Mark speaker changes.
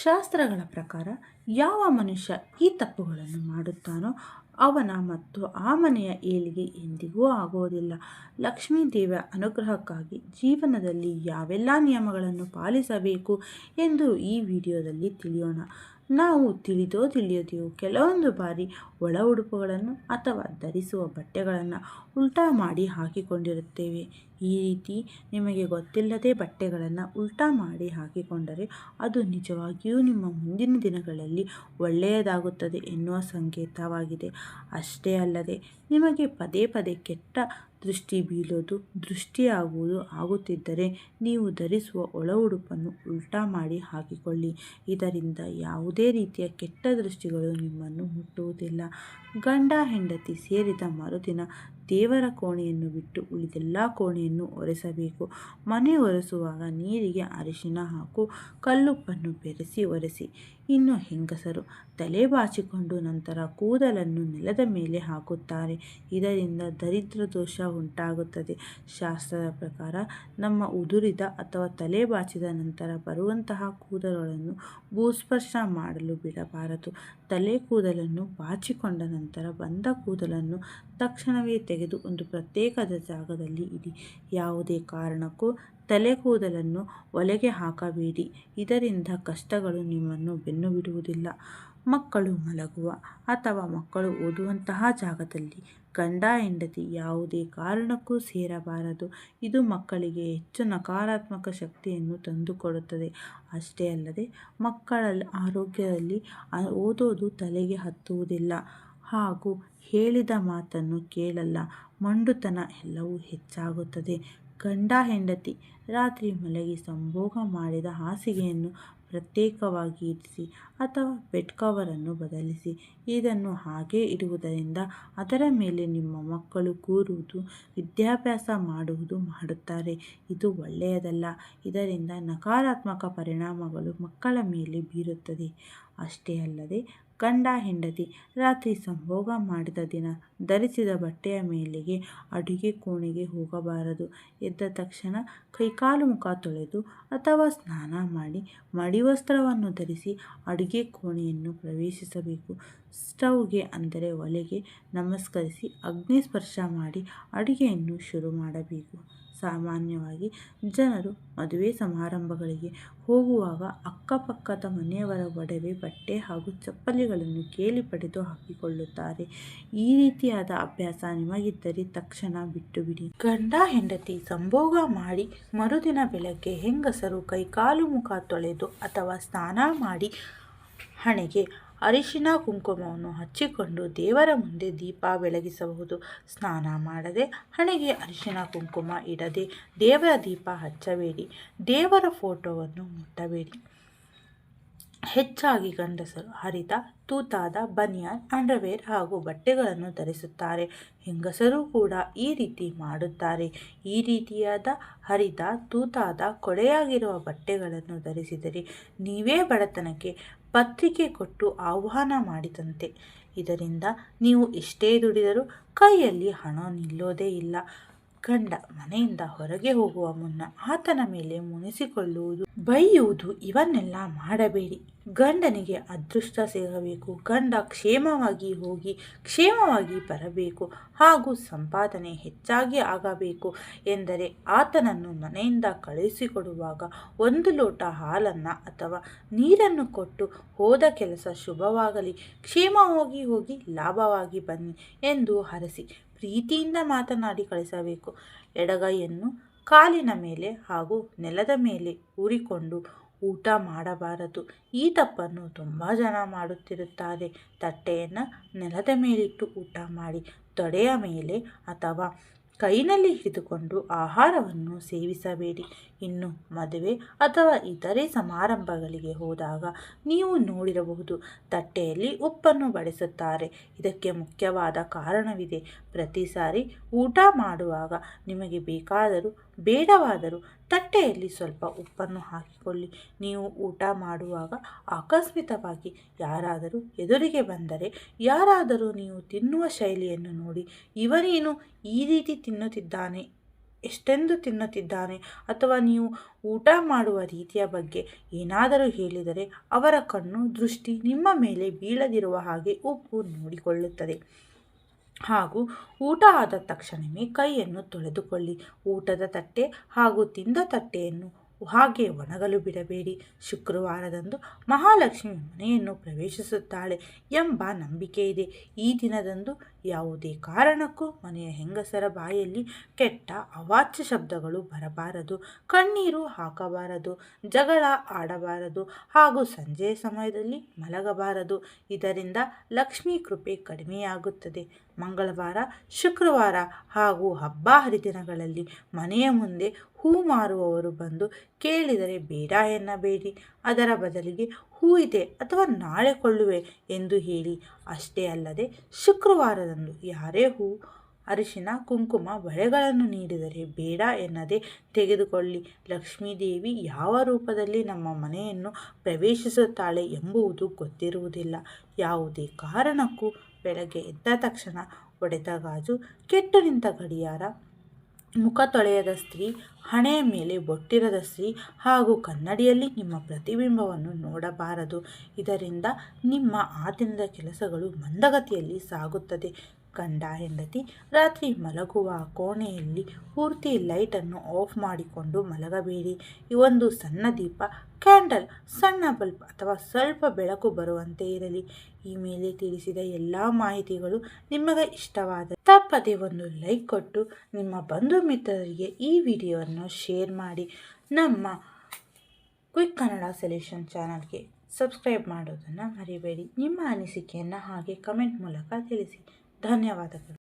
Speaker 1: ಶಾಸ್ತ್ರಗಳ ಪ್ರಕಾರ ಯಾವ ಮನುಷ್ಯ ಈ ತಪ್ಪುಗಳನ್ನು ಮಾಡುತ್ತಾನೋ ಅವನ ಮತ್ತು ಆ ಮನೆಯ ಏಳಿಗೆ ಎಂದಿಗೂ ಆಗುವುದಿಲ್ಲ. ಲಕ್ಷ್ಮೀ ದೇವಿಯ ಅನುಗ್ರಹಕ್ಕಾಗಿ ಜೀವನದಲ್ಲಿ ಯಾವೆಲ್ಲ ನಿಯಮಗಳನ್ನು ಪಾಲಿಸಬೇಕು ಎಂದು ಈ ವಿಡಿಯೋದಲ್ಲಿ ತಿಳಿಯೋಣ. ನಾವು ತಿಳಿದೋ ತಿಳಿಯದೆಯೋ ಕೆಲವೊಂದು ಬಾರಿ ಒಳ ಉಡುಪುಗಳನ್ನು ಅಥವಾ ಧರಿಸುವ ಬಟ್ಟೆಗಳನ್ನು ಉಲ್ಟಾ ಮಾಡಿ ಹಾಕಿಕೊಂಡಿರುತ್ತೇವೆ. ಈ ರೀತಿ ನಿಮಗೆ ಗೊತ್ತಿಲ್ಲದೆ ಬಟ್ಟೆಗಳನ್ನು ಉಲ್ಟಾ ಮಾಡಿ ಹಾಕಿಕೊಂಡರೆ ಅದು ನಿಜವಾಗಿಯೂ ನಿಮ್ಮ ಮುಂದಿನ ದಿನಗಳಲ್ಲಿ ಒಳ್ಳೆಯದಾಗುತ್ತದೆ ಎನ್ನುವ ಸಂಕೇತವಾಗಿದೆ. ಅಷ್ಟೇ ಅಲ್ಲದೆ ನಿಮಗೆ ಪದೇ ಪದೇ ಕೆಟ್ಟ ದೃಷ್ಟಿ ಬೀಳೋದು, ದೃಷ್ಟಿಯಾಗುವುದು ಆಗುತ್ತಿದ್ದರೆ ನೀವು ಧರಿಸುವ ಒಳ ಉಡುಪನ್ನು ಉಲ್ಟಾ ಮಾಡಿ ಹಾಕಿಕೊಳ್ಳಿ. ಇದರಿಂದ ಯಾವುದೇ ರೀತಿಯ ಕೆಟ್ಟ ದೃಷ್ಟಿಗಳು ನಿಮ್ಮನ್ನು ಮುಟ್ಟುವುದಿಲ್ಲ. ಗಂಡ ಹೆಂಡತಿ ಸೇರಿದ ಮರುದಿನ ದೇವರ ಕೋಣೆಯನ್ನು ಬಿಟ್ಟು ಉಳಿದೆಲ್ಲ ಕೋಣೆಯನ್ನು ಒರೆಸಬೇಕು. ಮನೆ ಒರೆಸುವಾಗ ನೀರಿಗೆ ಅರಿಶಿನ ಹಾಗೂ ಕಲ್ಲುಪ್ಪನ್ನು ಬೆರೆಸಿ ಒರೆಸಿ. ಇನ್ನು ಹೆಂಗಸರು ತಲೆ ಬಾಚಿಕೊಂಡು ನಂತರ ಕೂದಲನ್ನು ನೆಲದ ಮೇಲೆ ಹಾಕುತ್ತಾರೆ. ಇದರಿಂದ ದರಿದ್ರ ದೋಷ ಉಂಟಾಗುತ್ತದೆ. ಶಾಸ್ತ್ರದ ಪ್ರಕಾರ ನಮ್ಮ ಉದುರಿದ ಅಥವಾ ತಲೆ ಬಾಚಿದ ನಂತರ ಬರುವಂತಹ ಕೂದಲುಗಳನ್ನು ಭೂಸ್ಪರ್ಶ ಮಾಡಲು ಬಿಡಬಾರದು. ತಲೆ ಕೂದಲನ್ನು ಬಾಚಿಕೊಂಡ ನಂತರ ಬಂದ ಕೂದಲನ್ನು ತಕ್ಷಣವೇ ತೆಗೆದು ಒಂದು ಪ್ರತ್ಯೇಕದ ಜಾಗದಲ್ಲಿ ಇಡಿ. ಯಾವುದೇ ಕಾರಣಕ್ಕೂ ತಲೆ ಕೂದಲನ್ನು ಒಲೆಗೆ ಹಾಕಬೇಡಿ. ಇದರಿಂದ ಕಷ್ಟಗಳು ನಿಮ್ಮನ್ನು ಬೆನ್ನು ಬಿಡುವುದಿಲ್ಲ. ಮಕ್ಕಳು ಮಲಗುವ ಅಥವಾ ಮಕ್ಕಳು ಓದುವಂತಹ ಜಾಗದಲ್ಲಿ ಗಂಡ ಹೆಂಡತಿ ಯಾವುದೇ ಕಾರಣಕ್ಕೂ ಸೇರಬಾರದು. ಇದು ಮಕ್ಕಳಿಗೆ ಹೆಚ್ಚು ನಕಾರಾತ್ಮಕ ಶಕ್ತಿಯನ್ನು ತಂದುಕೊಡುತ್ತದೆ. ಅಷ್ಟೇ ಅಲ್ಲದೆ ಮಕ್ಕಳ ಆರೋಗ್ಯದಲ್ಲಿ ಓದೋದು ತಲೆಗೆ ಹತ್ತುವುದಿಲ್ಲ ಹಾಗೂ ಹೇಳಿದ ಮಾತನ್ನು ಕೇಳಲ್ಲ, ಮೊಂಡುತನ ಎಲ್ಲವೂ ಹೆಚ್ಚಾಗುತ್ತದೆ. ಗಂಡ ಹೆಂಡತಿ ರಾತ್ರಿ ಮಲಗಿ ಸಂಭೋಗ ಮಾಡಿದ ಹಾಸಿಗೆಯನ್ನು ಪ್ರತ್ಯೇಕವಾಗಿ ಇರಿಸಿ ಅಥವಾ ಬೆಡ್ ಕವರನ್ನು ಬದಲಿಸಿ. ಇದನ್ನು ಹಾಗೆ ಇಡುವುದರಿಂದ ಅದರ ಮೇಲೆ ನಿಮ್ಮ ಮಕ್ಕಳು ಕೂರುವುದು, ವಿದ್ಯಾಭ್ಯಾಸ ಮಾಡುತ್ತಾರೆ. ಇದು ಒಳ್ಳೆಯದಲ್ಲ. ಇದರಿಂದ ನಕಾರಾತ್ಮಕ ಪರಿಣಾಮಗಳು ಮಕ್ಕಳ ಮೇಲೆ ಬೀರುತ್ತದೆ. ಅಷ್ಟೇ ಅಲ್ಲದೆ ಗಂಡ ಹೆಂಡತಿ ರಾತ್ರಿ ಸಂಭೋಗ ಮಾಡಿದ ದಿನ ಧರಿಸಿದ ಬಟ್ಟೆಯ ಮೇಲೆಗೆ ಅಡುಗೆ ಕೋಣೆಗೆ ಹೋಗಬಾರದು. ಎದ್ದ ತಕ್ಷಣ ಕೈಕಾಲು ಮುಖ ತೊಳೆದು ಅಥವಾ ಸ್ನಾನ ಮಾಡಿ ಮಡಿವಸ್ತ್ರವನ್ನು ಧರಿಸಿ ಅಡುಗೆ ಕೋಣೆಯನ್ನು ಪ್ರವೇಶಿಸಬೇಕು. ಸ್ಟವ್ಗೆ ಅಂದರೆ ಒಲೆಗೆ ನಮಸ್ಕರಿಸಿ ಅಗ್ನಿ ಸ್ಪರ್ಶ ಮಾಡಿ ಅಡುಗೆಯನ್ನು ಶುರು ಮಾಡಬೇಕು. ಸಾಮಾನ್ಯವಾಗಿ ಜನರು ಮದುವೆ ಸಮಾರಂಭಗಳಿಗೆ ಹೋಗುವಾಗ ಅಕ್ಕಪಕ್ಕದ ಮನೆಯವರ ಒಡವೆ, ಬಟ್ಟೆ ಹಾಗೂ ಚಪ್ಪಲಿಗಳನ್ನು ಕೇಳಿ ಪಡೆದು ಹಾಕಿಕೊಳ್ಳುತ್ತಾರೆ. ಈ ರೀತಿಯಾದ ಅಭ್ಯಾಸ ನಿಮಗಿದ್ದರೆ ತಕ್ಷಣ ಬಿಟ್ಟುಬಿಡಿ. ಗಂಡ ಹೆಂಡತಿ ಸಂಭೋಗ ಮಾಡಿ ಮರುದಿನ ಬೆಳಗ್ಗೆ ಹೆಂಗಸರು ಕೈಕಾಲು ಮುಖ ತೊಳೆದು ಅಥವಾ ಸ್ನಾನ ಮಾಡಿ ಹಣೆಗೆ ಅರಿಶಿನ ಕುಂಕುಮವನ್ನು ಹಚ್ಚಿಕೊಂಡು ದೇವರ ಮುಂದೆ ದೀಪ ಬೆಳಗಿಸಬಹುದು. ಸ್ನಾನ ಮಾಡದೆ ಹಣೆಗೆ ಅರಿಶಿನ ಕುಂಕುಮ ಇಡದೆ ದೇವರ ದೀಪ ಹಚ್ಚಬೇಡಿ. ದೇವರ ಫೋಟೋವನ್ನು ಮುಟ್ಟಬೇಡಿ. ಹೆಚ್ಚಾಗಿ ಗಂಡಸರು ಹರಿದ, ತೂತಾದ ಬನಿಯನ್, ಅಂಡರ್ವೇರ್ ಹಾಗೂ ಬಟ್ಟೆಗಳನ್ನು ಧರಿಸುತ್ತಾರೆ. ಹೆಂಗಸರು ಕೂಡ ಈ ರೀತಿ ಮಾಡುತ್ತಾರೆ. ಈ ರೀತಿಯಾದ ಹರಿದ, ತೂತಾದ, ಕೊಳೆಯಾಗಿರುವ ಬಟ್ಟೆಗಳನ್ನು ಧರಿಸಿದರೆ ನೀವೇ ಬಡತನಕ್ಕೆ ಪತ್ರಿಕೆ ಕೊಟ್ಟು ಆಹ್ವಾನ ಮಾಡಿದಂತೆ. ಇದರಿಂದ ನೀವು ಎಷ್ಟೇ ದುಡಿದರೂ ಕೈಯಲ್ಲಿ ಹಣ ನಿಲ್ಲೋದೇ ಇಲ್ಲ. ಗಂಡ ಮನೆಯಿಂದ ಹೊರಗೆ ಹೋಗುವ ಮುನ್ನ ಆತನ ಮೇಲೆ ಮುನಿಸಿಕೊಳ್ಳುವುದು, ಬೈಯುವುದು ಇವನ್ನೆಲ್ಲ ಮಾಡಬೇಡಿ. ಗಂಡನಿಗೆ ಅದೃಷ್ಟ ಸಿಗಬೇಕು, ಗಂಡ ಕ್ಷೇಮವಾಗಿ ಹೋಗಿ ಕ್ಷೇಮವಾಗಿ ಬರಬೇಕು ಹಾಗೂ ಸಂಪಾದನೆ ಹೆಚ್ಚಾಗಿ ಆಗಬೇಕು ಎಂದರೆ ಆತನನ್ನು ಮನೆಯಿಂದ ಕಳುಹಿಸಿಕೊಡುವಾಗ ಒಂದು ಲೋಟ ಹಾಲನ್ನು ಅಥವಾ ನೀರನ್ನು ಕೊಟ್ಟು ಹೋದ ಕೆಲಸ ಶುಭವಾಗಲಿ, ಕ್ಷೇಮವಾಗಿ ಹೋಗಿ ಲಾಭವಾಗಿ ಬನ್ನಿ ಎಂದು ಹರಸಿ ಪ್ರೀತಿಯಿಂದ ಮಾತನಾಡಿ ಕಳಿಸಬೇಕು. ಎಡಗೈಯನ್ನು ಕಾಲಿನ ಮೇಲೆ ಹಾಗೂ ನೆಲದ ಮೇಲೆ ಊರಿಕೊಂಡು ಊಟ ಮಾಡಬಾರದು. ಈ ತಪ್ಪನ್ನು ತುಂಬ ಜನ ಮಾಡುತ್ತಿರುತ್ತಾರೆ. ತಟ್ಟೆಯನ್ನು ನೆಲದ ಮೇಲಿಟ್ಟು ಊಟ ಮಾಡಿ ತೊಡೆಯ ಮೇಲೆ ಅಥವಾ ಕೈನಲ್ಲಿ ಹಿಡಿದುಕೊಂಡು ಆಹಾರವನ್ನು ಸೇವಿಸಬೇಡಿ. ಇನ್ನು ಮದುವೆ ಅಥವಾ ಇತರೆ ಸಮಾರಂಭಗಳಿಗೆ ಹೋದಾಗ ನೀವು ನೋಡಿರಬಹುದು, ತಟ್ಟೆಯಲ್ಲಿ ಉಪ್ಪನ್ನು ಬಡಿಸುತ್ತಾರೆ. ಇದಕ್ಕೆ ಮುಖ್ಯವಾದ ಕಾರಣವಿದೆ. ಪ್ರತಿ ಸಾರಿ ಊಟ ಮಾಡುವಾಗ ನಿಮಗೆ ಬೇಕಾದರೂ ಬೇಡವಾದರೂ ತಟ್ಟೆಯಲ್ಲಿ ಸ್ವಲ್ಪ ಉಪ್ಪನ್ನು ಹಾಕಿಕೊಳ್ಳಿ. ನೀವು ಊಟ ಮಾಡುವಾಗ ಆಕಸ್ಮಿಕವಾಗಿ ಯಾರಾದರೂ ಎದುರಿಗೆ ಬಂದರೆ, ಯಾರಾದರೂ ನೀವು ತಿನ್ನುವ ಶೈಲಿಯನ್ನು ನೋಡಿ ಇವನೇನು ಈ ರೀತಿ ತಿನ್ನುತ್ತಿದ್ದಾನೆ ಎಷ್ಟೆಂದು ತಿನ್ನುತ್ತಿದ್ದಾನೆ ಅಥವಾ ನೀವು ಊಟ ಮಾಡುವ ರೀತಿಯ ಬಗ್ಗೆ ಏನಾದರೂ ಹೇಳಿದರೆ ಅವರ ಕಣ್ಣು ದೃಷ್ಟಿ ನಿಮ್ಮ ಮೇಲೆ ಬೀಳದಿರುವ ಹಾಗೆ ಉಪ್ಪು ನೋಡಿಕೊಳ್ಳುತ್ತದೆ. ಹಾಗೂ ಊಟ ಆದ ತಕ್ಷಣವೇ ಕೈಯನ್ನು ತೊಳೆದುಕೊಳ್ಳಿ. ಊಟದ ತಟ್ಟೆ ಹಾಗೂ ತಿಂದ ತಟ್ಟೆಯನ್ನು ಹಾಗೆ ಒಣಗಲು ಬಿಡಬೇಡಿ. ಶುಕ್ರವಾರದಂದು ಮಹಾಲಕ್ಷ್ಮಿ ಮನೆಯನ್ನು ಪ್ರವೇಶಿಸುತ್ತಾಳೆ ಎಂಬ ನಂಬಿಕೆ ಇದೆ. ಈ ದಿನದಂದು ಯಾವುದೇ ಕಾರಣಕ್ಕೂ ಮನೆಯ ಹೆಂಗಸರ ಬಾಯಲ್ಲಿ ಕೆಟ್ಟ ಅವಾಚ್ಯ ಶಬ್ದಗಳು ಬರಬಾರದು, ಕಣ್ಣೀರು ಹಾಕಬಾರದು, ಜಗಳ ಆಡಬಾರದು ಹಾಗೂ ಸಂಜೆಯ ಸಮಯದಲ್ಲಿ ಮಲಗಬಾರದು. ಇದರಿಂದ ಲಕ್ಷ್ಮೀ ಕೃಪೆ ಕಡಿಮೆಯಾಗುತ್ತದೆ. ಮಂಗಳವಾರ, ಶುಕ್ರವಾರ ಹಾಗೂ ಹಬ್ಬ ಹರಿದಿನಗಳಲ್ಲಿ ಮನೆಯ ಮುಂದೆ ಹೂ ಮಾರುವವರು ಬಂದು ಕೇಳಿದರೆ ಬೇಡ ಎನ್ನಬೇಡಿ. ಅದರ ಬದಲಿಗೆ ಹೂ ಇದೆ ಅಥವಾ ನಾಳೆ ಕೊಳ್ಳುವೆ ಎಂದು ಹೇಳಿ. ಅಷ್ಟೇ ಅಲ್ಲದೆ ಶುಕ್ರವಾರದಂದು ಯಾರೇ ಹೂ, ಅರಿಶಿನ, ಕುಂಕುಮ, ಬಳೆಗಳನ್ನು ನೀಡಿದರೆ ಬೇಡ ಎನ್ನದೆ ತೆಗೆದುಕೊಳ್ಳಿ. ಲಕ್ಷ್ಮೀದೇವಿ ಯಾವ ರೂಪದಲ್ಲಿ ನಮ್ಮ ಮನೆಯನ್ನು ಪ್ರವೇಶಿಸುತ್ತಾಳೆ ಎಂಬುದು ಗೊತ್ತಿರುವುದಿಲ್ಲ. ಯಾವುದೇ ಕಾರಣಕ್ಕೂ ಬೆಳಗ್ಗೆ ಎದ್ದ ತಕ್ಷಣ ಒಡೆದ ಗಾಜು, ಕೆಟ್ಟು ನಿಂತ ಗಡಿಯಾರ, ಮುಖ ತೊಳೆಯದ ಸ್ತ್ರೀ, ಹಣೆಯ ಮೇಲೆ ಬೊಟ್ಟಿರದ ಸ್ತ್ರೀ ಹಾಗೂ ಕನ್ನಡಿಯಲ್ಲಿ ನಿಮ್ಮ ಪ್ರತಿಬಿಂಬವನ್ನು ನೋಡಬಾರದು. ಇದರಿಂದ ನಿಮ್ಮ ಆ ದಿನದ ಕೆಲಸಗಳು ಮಂದಗತಿಯಲ್ಲಿ ಸಾಗುತ್ತದೆ. ಗಂಡ ಹೆಂಡತಿ ರಾತ್ರಿ ಮಲಗುವ ಕೋಣೆಯಲ್ಲಿ ಪೂರ್ತಿ ಲೈಟನ್ನು ಆಫ್ ಮಾಡಿಕೊಂಡು ಮಲಗಬೇಡಿ. ಒಂದು ಸಣ್ಣ ದೀಪ, ಕ್ಯಾಂಡಲ್, ಸಣ್ಣ ಬಲ್ಬ್ ಅಥವಾ ಸ್ವಲ್ಪ ಬೆಳಕು ಬರುವಂತೆ ಇರಲಿ. ಈ ಮೇಲೆ ತಿಳಿಸಿದ ಎಲ್ಲ ಮಾಹಿತಿಗಳು ನಿಮಗೆ ಇಷ್ಟವಾದರೆ ತಪ್ಪದೆ ಒಂದು ಲೈಕ್ ಕೊಟ್ಟು ನಿಮ್ಮ ಬಂಧು ಮಿತ್ರರಿಗೆ ಈ ವಿಡಿಯೋವನ್ನು ಶೇರ್ ಮಾಡಿ. ನಮ್ಮ ಕ್ವಿಕ್ ಕನ್ನಡ ಸೊಲ್ಯೂಷನ್ ಚಾನಲ್ಗೆ ಸಬ್ಸ್ಕ್ರೈಬ್ ಮಾಡೋದನ್ನು ಮರಿಬೇಡಿ. ನಿಮ್ಮ ಅನಿಸಿಕೆಯನ್ನು ಹಾಗೆ ಕಮೆಂಟ್ ಮೂಲಕ ತಿಳಿಸಿ. ಧನ್ಯವಾದಗಳು.